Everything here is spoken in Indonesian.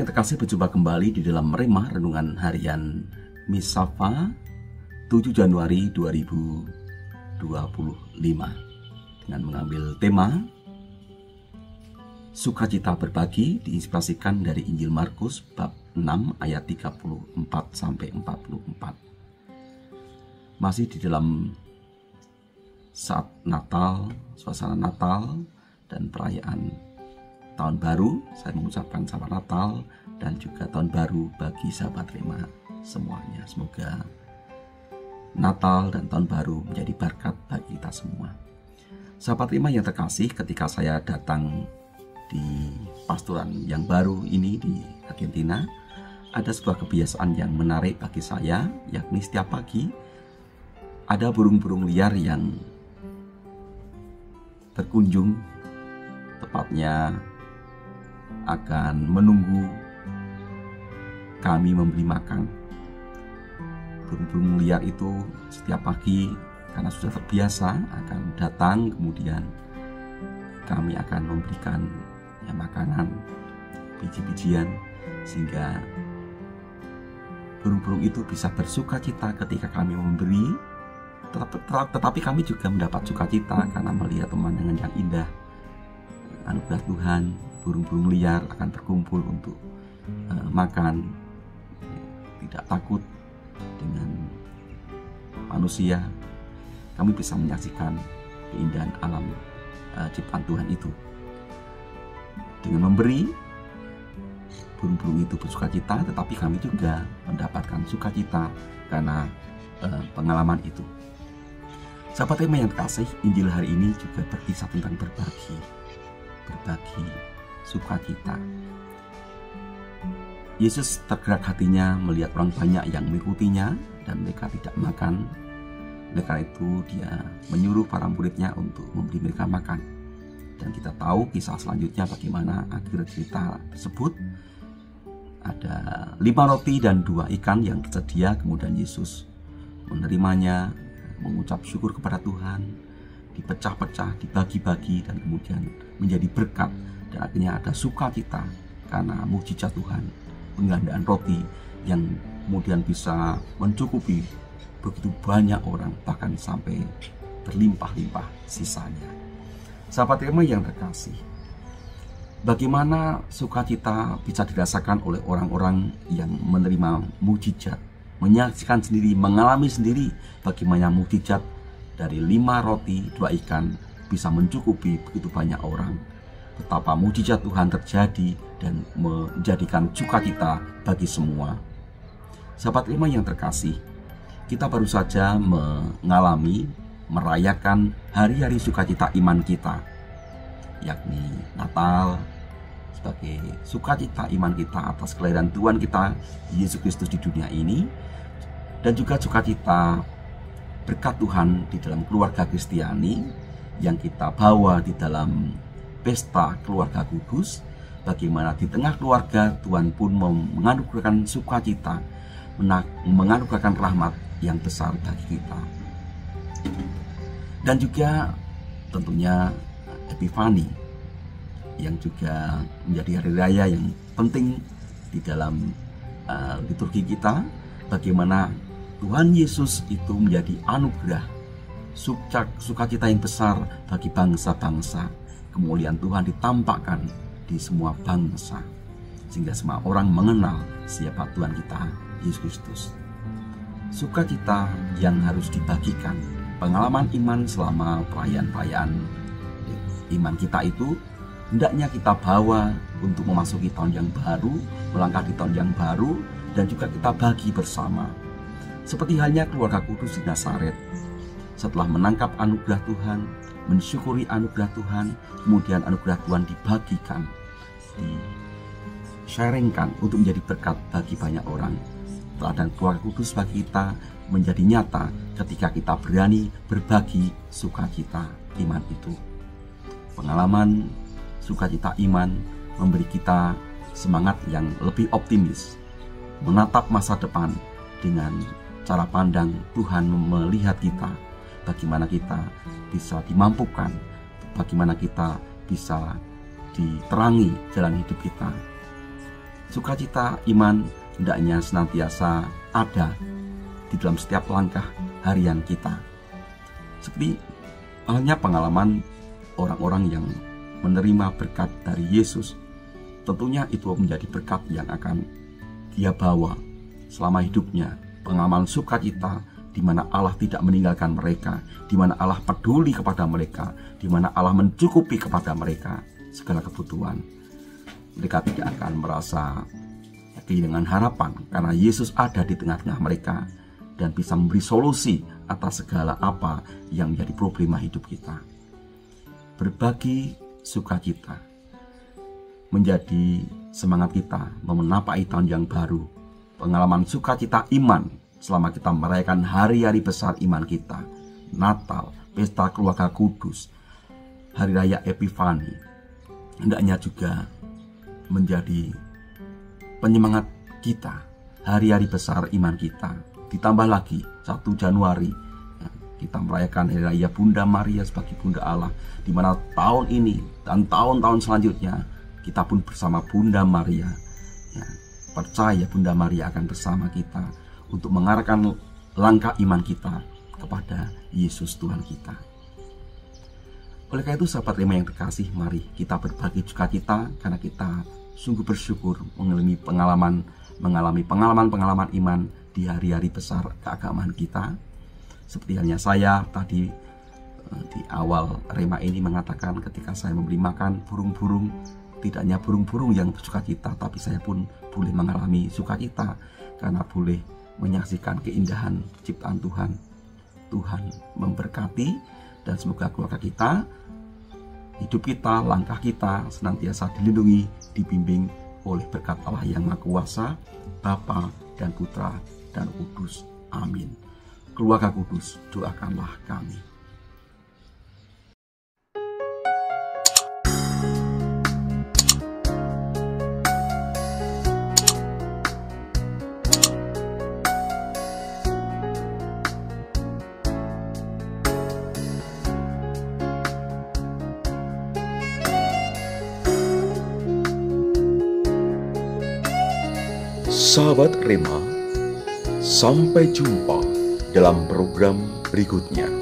yang terkasih, berjumpa kembali di dalam Rema Renungan Harian Misafa 7 Januari 2025 dengan mengambil tema Sukacita Berbagi, diinspirasikan dari Injil Markus bab 6 ayat 34-44. Masih di dalam saat Natal, suasana Natal dan perayaan Tahun Baru, saya mengucapkan selamat Natal dan juga Tahun Baru bagi sahabat Rema semuanya. Semoga Natal dan Tahun Baru menjadi berkat bagi kita semua. Sahabat Rema yang terkasih, ketika saya datang di pastoran yang baru ini di Argentina, ada sebuah kebiasaan yang menarik bagi saya, yakni setiap pagi ada burung-burung liar yang berkunjung, tepatnya akan menunggu kami memberi makan. Burung-burung liar itu setiap pagi karena sudah terbiasa akan datang, kemudian kami akan memberikan makanan, biji-bijian, sehingga burung-burung itu bisa bersukacita ketika kami memberi. Tetapi kami juga mendapat sukacita karena melihat pemandangan yang indah, anugerah Tuhan. Burung-burung liar akan berkumpul untuk makan, tidak takut dengan manusia. Kami bisa menyaksikan keindahan alam ciptaan Tuhan itu. Dengan memberi, burung-burung itu bersukacita, tetapi kami juga mendapatkan sukacita karena pengalaman itu. Sahabat Rema yang terkasih, Injil hari ini juga berkisah tentang berbagi sukacita. Yesus tergerak hatinya melihat orang banyak yang mengikutinya dan mereka tidak makan. Oleh karena itu dia menyuruh para muridnya untuk memberi mereka makan. Dan kita tahu kisah selanjutnya bagaimana akhir cerita tersebut. Ada 5 roti dan 2 ikan yang tersedia, kemudian Yesus menerimanya, mengucap syukur kepada Tuhan, dipecah-pecah, dibagi-bagi, dan kemudian menjadi berkat. Dan akhirnya ada sukacita karena mukjizat Tuhan, penggandaan roti yang kemudian bisa mencukupi begitu banyak orang, bahkan sampai berlimpah-limpah sisanya. Sahabat Rema yang terkasih, bagaimana sukacita bisa dirasakan oleh orang-orang yang menerima mukjizat, menyaksikan sendiri, mengalami sendiri bagaimana mukjizat dari 5 roti 2 ikan bisa mencukupi begitu banyak orang. Betapa mukjizat Tuhan terjadi dan menjadikan sukacita bagi semua. Sahabat Rema yang terkasih, kita baru saja mengalami, merayakan hari-hari sukacita iman kita, yakni Natal, sebagai sukacita iman kita atas kelahiran Tuhan kita Yesus Kristus di dunia ini, dan juga sukacita berkat Tuhan di dalam keluarga Kristiani yang kita bawa di dalam pesta keluarga kudus. Bagaimana di tengah keluarga Tuhan pun menganugerahkan sukacita, menganugerahkan rahmat yang besar bagi kita. Dan juga tentunya Epifani yang juga menjadi hari raya yang penting di dalam liturgi kita. Bagaimana Tuhan Yesus itu menjadi anugerah, sukacita yang besar bagi bangsa-bangsa. Kemuliaan Tuhan ditampakkan di semua bangsa, sehingga semua orang mengenal siapa Tuhan kita, Yesus Kristus. Sukacita yang harus dibagikan, pengalaman iman selama perayaan-perayaan iman kita itu hendaknya kita bawa untuk memasuki tahun yang baru, melangkah di tahun yang baru, dan juga kita bagi bersama. Seperti halnya keluarga kudus di Nazaret, setelah menangkap anugerah Tuhan, mensyukuri anugerah Tuhan, kemudian anugerah Tuhan dibagikan, di-sharingkan untuk menjadi berkat bagi banyak orang. Teladan keluarga kudus bagi kita menjadi nyata ketika kita berani berbagi sukacita iman itu. Pengalaman sukacita iman memberi kita semangat yang lebih optimis, menatap masa depan dengan cara pandang Tuhan melihat kita, bagaimana kita bisa dimampukan, bagaimana kita bisa diterangi jalan hidup kita. Sukacita iman hendaknya senantiasa ada di dalam setiap langkah harian kita. Seperti halnya pengalaman orang-orang yang menerima berkat dari Yesus, tentunya itu menjadi berkat yang akan dia bawa selama hidupnya. Pengalaman sukacita di mana Allah tidak meninggalkan mereka, di mana Allah peduli kepada mereka, di mana Allah mencukupi kepada mereka segala kebutuhan. Mereka tidak akan merasa kehilangan harapan karena Yesus ada di tengah-tengah mereka dan bisa memberi solusi atas segala apa yang menjadi problema hidup kita. Berbagi sukacita menjadi semangat kita menapai tahun yang baru. Pengalaman sukacita iman selama kita merayakan hari-hari besar iman kita, Natal, pesta keluarga kudus, hari raya Epifani, hendaknya juga menjadi penyemangat kita, hari-hari besar iman kita. Ditambah lagi 1 Januari kita merayakan hari raya Bunda Maria sebagai Bunda Allah, di mana tahun ini dan tahun-tahun selanjutnya kita pun bersama Bunda Maria. Percaya Bunda Maria akan bersama kita untuk mengarahkan langkah iman kita kepada Yesus Tuhan kita. Oleh karena itu, sahabat Rema yang terkasih, mari kita berbagi sukacita karena kita sungguh bersyukur mengalami pengalaman-pengalaman iman di hari-hari besar keagamaan kita. Seperti halnya saya tadi di awal Rema ini mengatakan ketika saya memberi makan burung-burung, tidak hanya burung-burung yang bersukacita, tapi saya pun boleh mengalami sukacita karena boleh menyaksikan keindahan ciptaan Tuhan. Tuhan memberkati dan semoga keluarga kita, hidup kita, langkah kita senantiasa dilindungi, dibimbing oleh berkat Allah yang Maha Kuasa, Bapa dan Putra dan Kudus. Amin. Keluarga kudus, doakanlah kami. Sahabat Rema, sampai jumpa dalam program berikutnya.